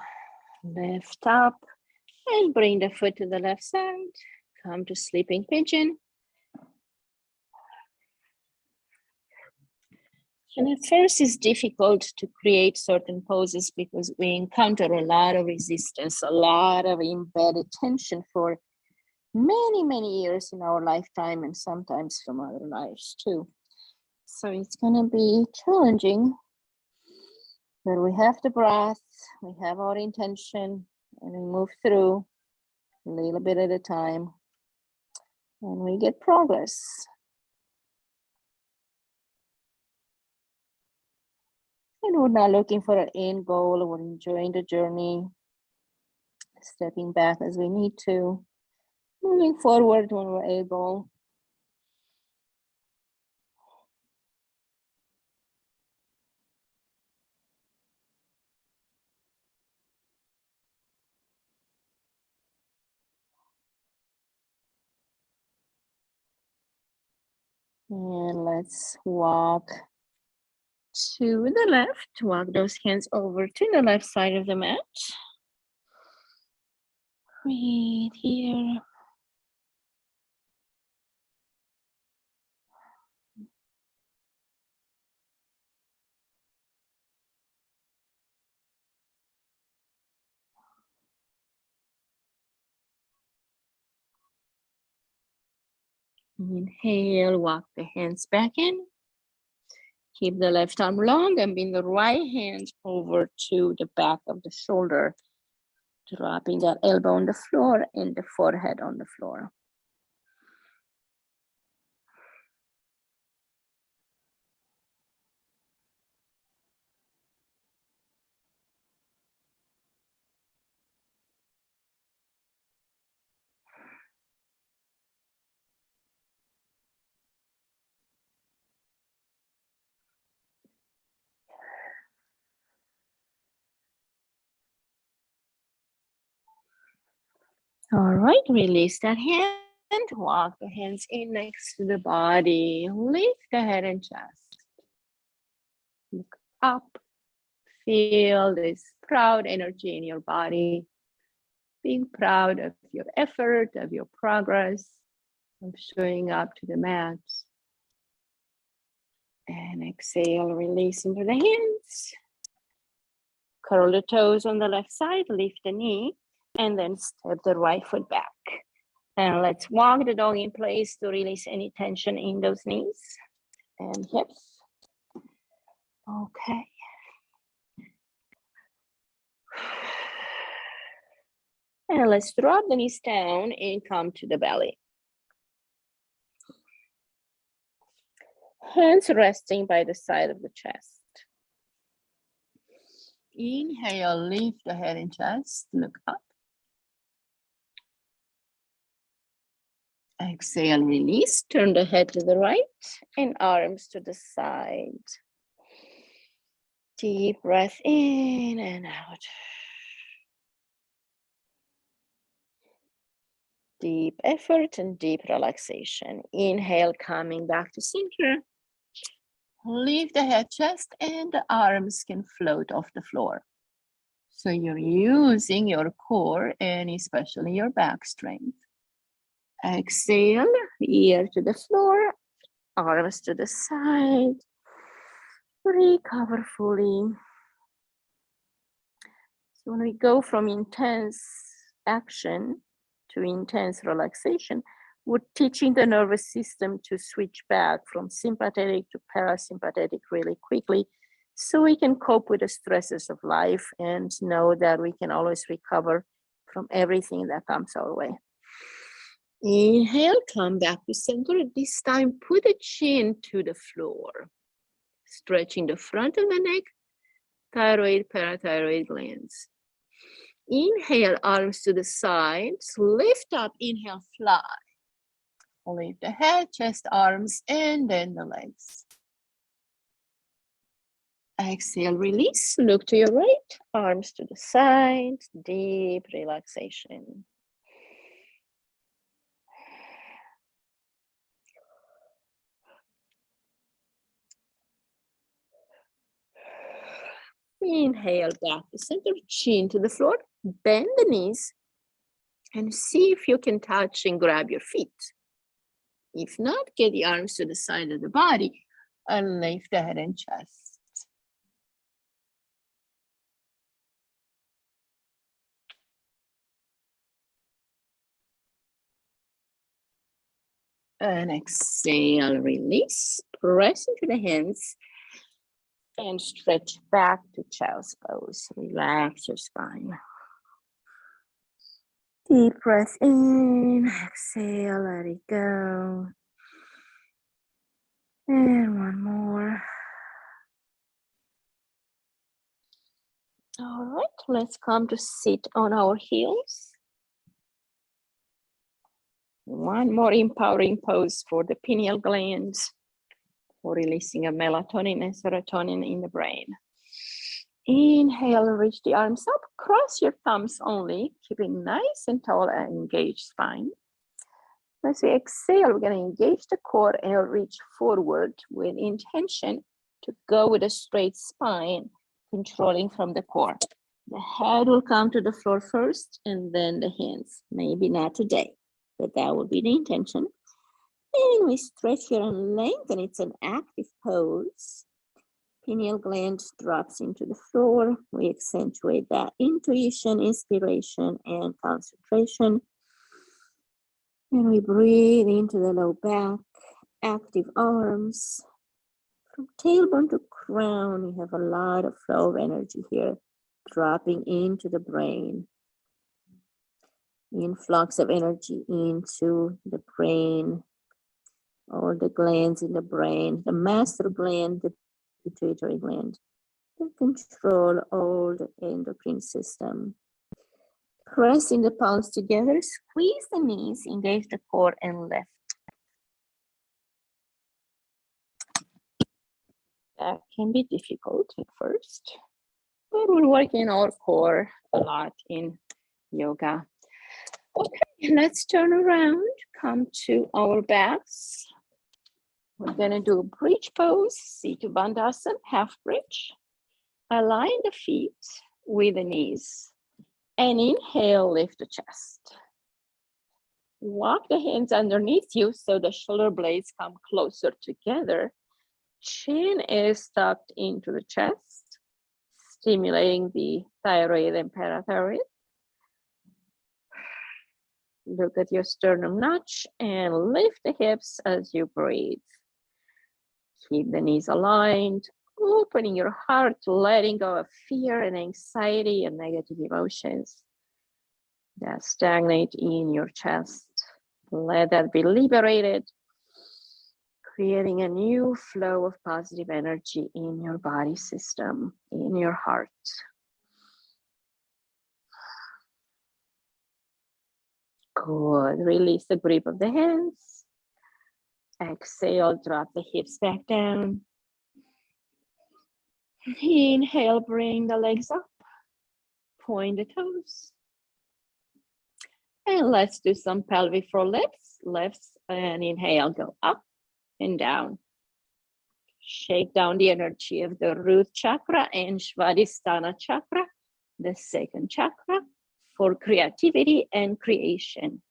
C: lift up and bring the foot to the left side. Come to sleeping pigeon. And at first it's difficult to create certain poses because we encounter a lot of resistance, a lot of embedded tension for many, many years in our lifetime and sometimes from other lives too. So it's gonna be challenging, but we have the breath, we have our intention, and we move through a little bit at a time, and we get progress. And we're not looking for an end goal, we're enjoying the journey, stepping back as we need to, moving forward when we're able. And let's walk to the left, walk those hands over to the left side of the mat. Breathe here. Inhale, walk the hands back in. Keep the left arm long and bring the right hand over to the back of the shoulder, dropping that elbow on the floor and the forehead on the floor. All right, release that hand. Walk the hands in next to the body. Lift the head and chest. Look up. Feel this proud energy in your body. Being proud of your effort, of your progress, of showing up to the mat. And exhale, release into the hands. Curl the toes on the left side, lift the knee, and then step the right foot back. And let's walk the dog in place to release any tension in those knees and hips. Okay. And let's drop the knees down and come to the belly. Hands resting by the side of the chest. Inhale, lift the head and chest, look up. Exhale, release, turn the head to the right and arms to the side. Deep breath in and out. Deep effort and deep relaxation. Inhale, coming back to center. Lift the head, chest, and the arms can float off the floor. So you're using your core and especially your back strength. Exhale, ear to the floor, arms to the side. Recover fully. So when we go from intense action to intense relaxation, we're teaching the nervous system to switch back from sympathetic to parasympathetic really quickly so we can cope with the stresses of life and know that we can always recover from everything that comes our way. Inhale, come back to center. This time, put the chin to the floor, stretching the front of the neck, thyroid, parathyroid glands. Inhale, arms to the sides, lift up, inhale, fly. Lift the head, chest, arms, and then the legs. Exhale, release, look to your right, arms to the side, deep relaxation. Inhale, back to center, chin to the floor, bend the knees, and see if you can touch and grab your feet. If not, get the arms to the side of the body and lift the head and chest. And exhale, release, press into the hands and stretch back to child's pose. Relax your spine. Deep breath in, exhale, let it go. And one more. All right, let's come to sit on our heels. One more empowering pose for the pineal glands, for releasing of melatonin and serotonin in the brain. Inhale, reach the arms up, cross your thumbs only, keeping nice and tall and engaged spine. As we exhale, we're going to engage the core and reach forward with intention to go with a straight spine, controlling from the core. The head will come to the floor first and then the hands. Maybe not today, but that will be the intention. And we stretch here and lengthen. It's an active pose. Pineal gland drops into the floor. We accentuate that intuition, inspiration, and concentration. And we breathe into the low back, active arms. From tailbone to crown, we have a lot of flow of energy here, dropping into the brain. Influx of energy into the brain, all the glands in the brain, the master gland, the pituitary gland, that control all the endocrine system. Pressing the palms together, squeeze the knees, engage the core, and lift. That can be difficult at first, but we're working our core a lot in yoga. Okay, let's turn around, come to our backs. We're gonna do a bridge pose, Situ Bandhasan, half bridge. Align the feet with the knees. And inhale, lift the chest. Walk the hands underneath you so the shoulder blades come closer together. Chin is tucked into the chest, stimulating the thyroid and parathyroid. Look at your sternum notch and lift the hips as you breathe. Keep the knees aligned, opening your heart, letting go of fear and anxiety and negative emotions that stagnate in your chest. Let that be liberated, creating a new flow of positive energy in your body system, in your heart. Good. Release the grip of the hands. Exhale, drop the hips back down. Inhale, bring the legs up. Point the toes. And let's do some pelvic floor lifts. Lifts and inhale, go up and down. Shake down the energy of the root chakra and Svadhisthana chakra, the second chakra, for creativity and creation.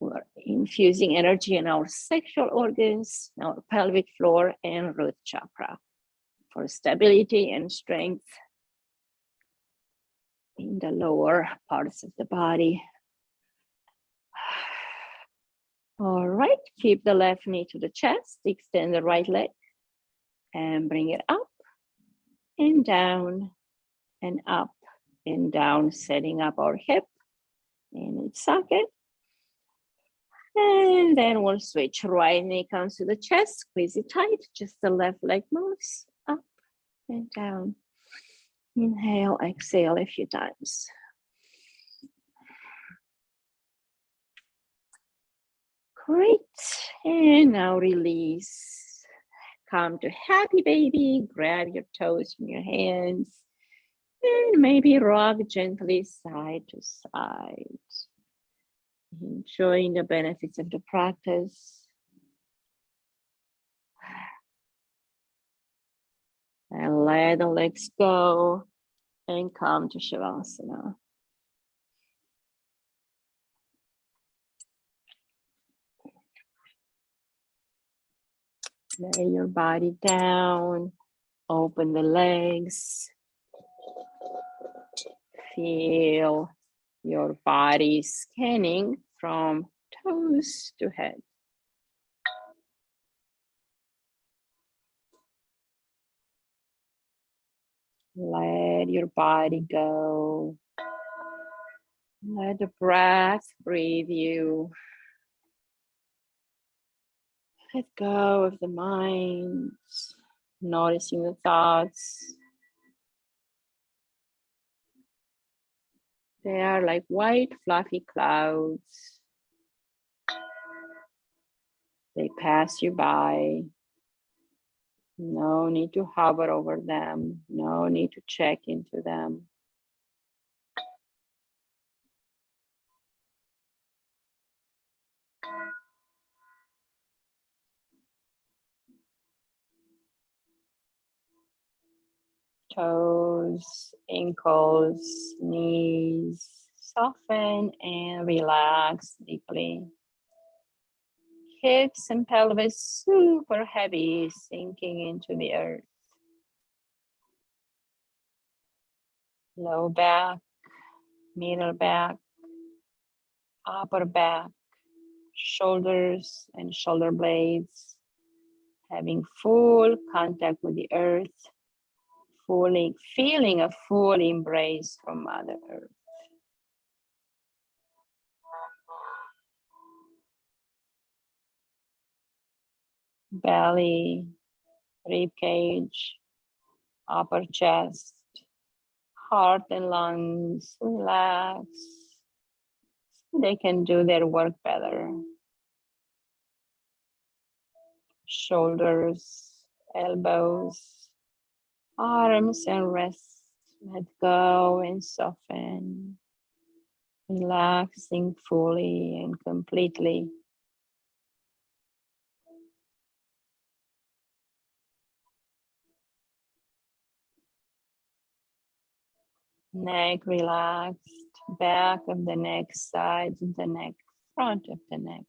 C: We're infusing energy in our sexual organs, our pelvic floor, and root chakra for stability and strength in the lower parts of the body. All right, keep the left knee to the chest, extend the right leg, and bring it up and down and up and down, setting up our hip in its socket. And then we'll switch. Right knee comes to the chest, squeeze it tight, just the left leg moves up and down. Inhale, exhale a few times. Great, and now release. Come to happy baby, grab your toes from your hands, and maybe rock gently side to side. Enjoying the benefits of the practice. And let the legs go and come to Shavasana. Lay your body down, open the legs. Feel your body scanning from toes to head. Let your body go. Let the breath breathe you. Let go of the mind, noticing the thoughts. They are like white fluffy clouds. They pass you by. No need to hover over them. No need to check into them. Toes, ankles, knees, soften and relax deeply. Hips and pelvis super heavy, sinking into the earth. Low back, middle back, upper back, shoulders and shoulder blades, having full contact with the earth, feeling a full embrace from Mother Earth. Belly, rib cage, upper chest, heart and lungs, relax. They can do their work better. Shoulders, elbows, arms and wrists, let go and soften. Relaxing fully and completely. Neck relaxed, back of the neck, sides of the neck, front of the neck.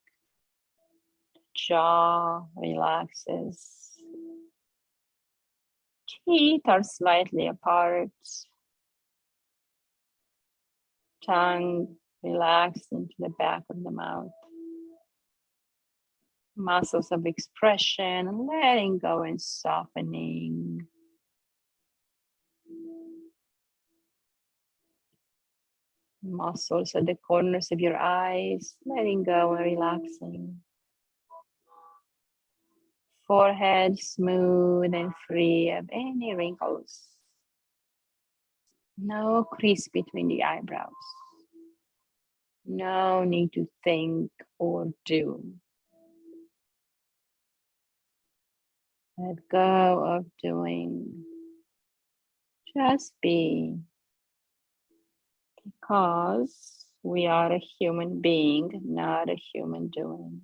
C: Jaw relaxes. Teeth are slightly apart. Tongue relaxed into the back of the mouth. Muscles of expression, letting go and softening. Muscles at the corners of your eyes, letting go and relaxing. Forehead smooth and free of any wrinkles. No crease between the eyebrows. No need to think or do. Let go of doing. Just be. Because we are a human being, not a human doing.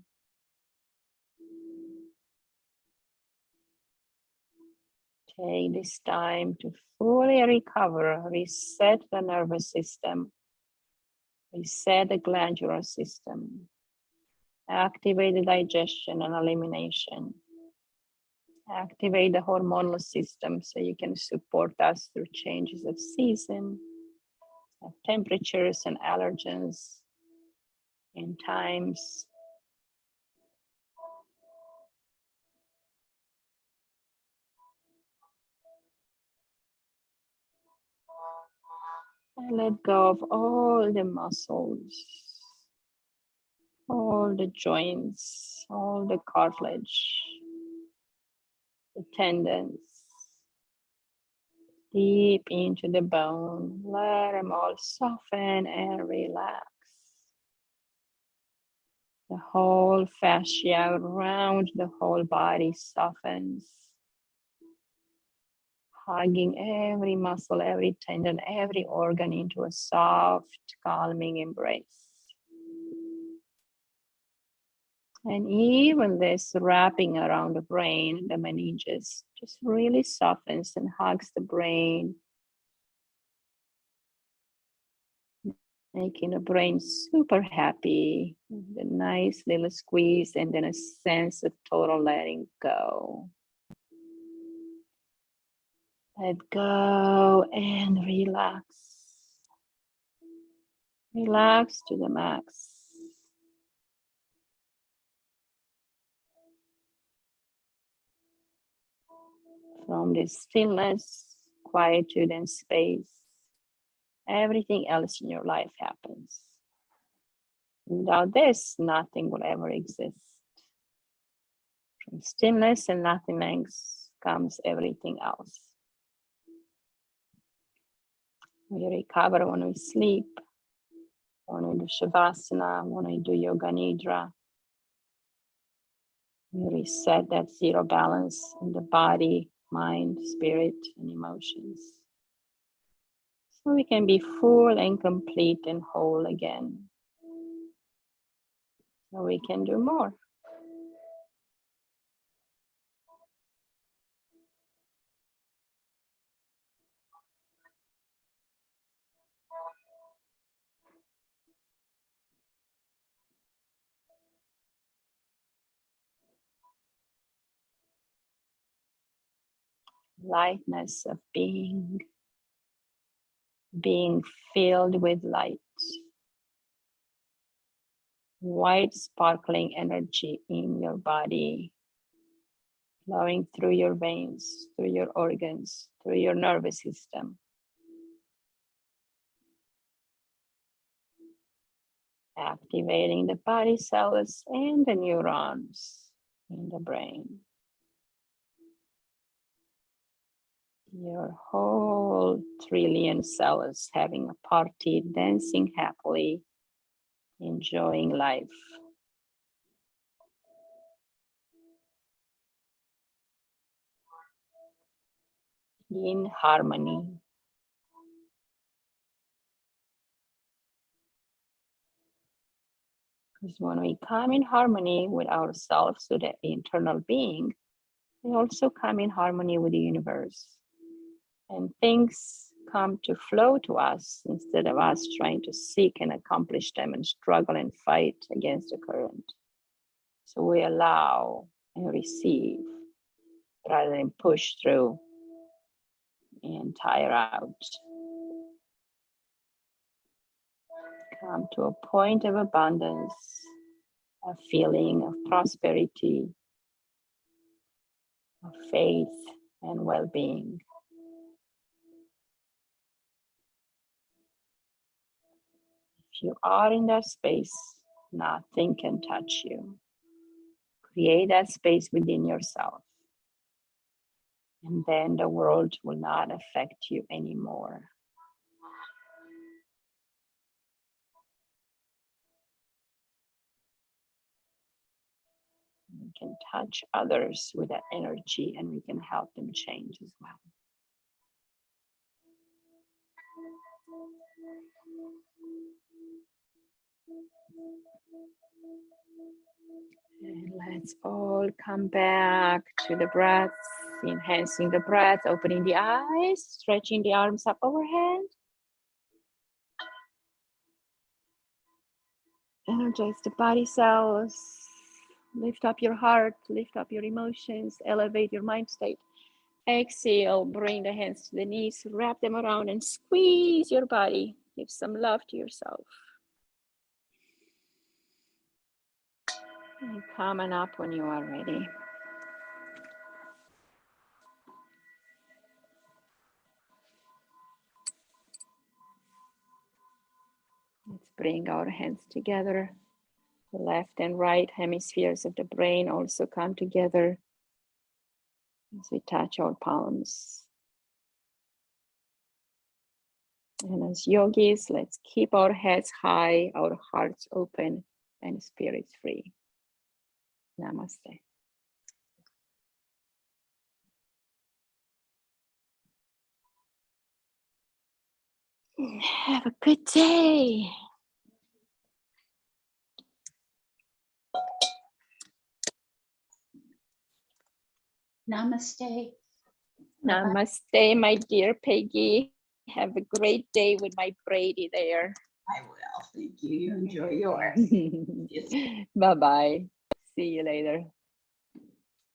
C: Take this time to fully recover, reset the nervous system, reset the glandular system, activate the digestion and elimination, activate the hormonal system so you can support us through changes of season, of temperatures and allergens, in times. And let go of all the muscles, all the joints, all the cartilage, the tendons, deep into the bone. Let them all soften and relax. The whole fascia around the whole body softens, hugging every muscle, every tendon, every organ into a soft, calming embrace. And even this wrapping around the brain, the meninges, just really softens and hugs the brain, making the brain super happy. The nice little squeeze and then a sense of total letting go. Let go and relax. Relax to the max. From this stillness, quietude, and space, everything else in your life happens. Without this, nothing will ever exist. From stillness and nothingness comes everything else. We recover when we sleep, when we do Shavasana, when we do Yoga Nidra. We reset that zero balance in the body, mind, spirit, and emotions. So we can be full and complete and whole again. So we can do more. Lightness of being filled with light. White sparkling energy in your body, flowing through your veins, through your organs, through your nervous system. Activating the body cells and the neurons in the brain. Your whole trillion cells having a party, dancing happily, enjoying life. In harmony. Because when we come in harmony with ourselves, with the internal being, we also come in harmony with the universe. And things come to flow to us instead of us trying to seek and accomplish them and struggle and fight against the current. So we allow and receive rather than push through and tire out. Come to a point of abundance, a feeling of prosperity, of faith and well-being. If you are in that space, nothing can touch you. Create that space within yourself. And then the world will not affect you anymore. We can touch others with that energy and we can help them change as well. And let's all come back to the breath, enhancing the breath, opening the eyes, stretching the arms up overhead. Energize the body cells. Lift up your heart, lift up your emotions, elevate your mind state. Exhale, bring the hands to the knees, wrap them around and squeeze your body. Give some love to yourself. And come on up when you are ready. Let's bring our hands together. The left and right hemispheres of the brain also come together as we touch our palms. And as yogis, let's keep our heads high, our hearts open, and spirits free. Namaste. Have a good day.
D: Namaste.
C: Namaste, my dear Peggy. Have a great day with my Brady there.
D: I will. Thank you. You enjoy yours.
C: Bye-bye. See you later.